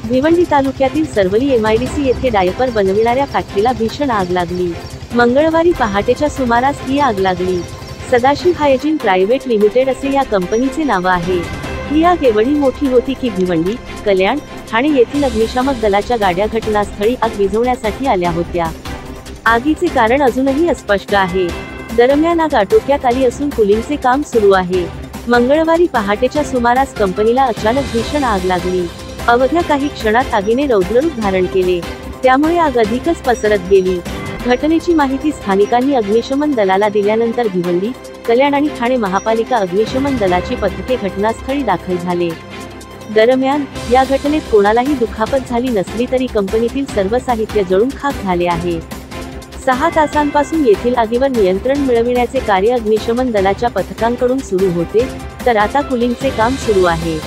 भिवंडी तालुक्यातील सरवली एमआयडीसी येथे डायपर बनविणाऱ्या फॅक्टरीला भीषण आग लागली। मंगळवारी पहाटेच्या सुमारास ही आग लागली। सदाशिव हायजीन प्रायव्हेट लिमिटेड असे या कंपनीचे नाव आहे। ही आग एवढी मोठी होती की भिवंडी, कल्याण, ठाणे येथील अग्निशामक दलाच्या गाड्या घटनास्थळी आग विझवण्यासाठी आल्या होत्या। आगीचे कारण अजूनही अस्पष्ट आहे। दरम्यान आग आटोक्यात आली असून कुलिंगचे काम सुरू आहे। मंगळवारी पहाटेच्या सुमारास कंपनीला अचानक भीषण आग लागली। अवघ्या काही क्षणात आगीने रौद्ररूप धारण केले, त्यामुळे आग अधिकच पसरत गेली। घटनेची माहिती स्थानिकांनी अग्निशमन दलाला दिल्यानंतर भिवंडी, कल्याण आणि ठाणे महापालिका अग्निशमन दलाची पथके घटनास्थळी दाखल झाले। दरम्यान या घटनेत कोणालाही दुखापत झाली नसली तरी कंपनीतील सर्व साहित्य जळून खाक झाले आहे। 6 तासांपासून येथील आगीवर नियंत्रण मिळविण्याचे कार्य अग्निशमन दलाच्या पथकांकडून सुरू होते, तर आता कुलिंगचे काम सुरू आहे।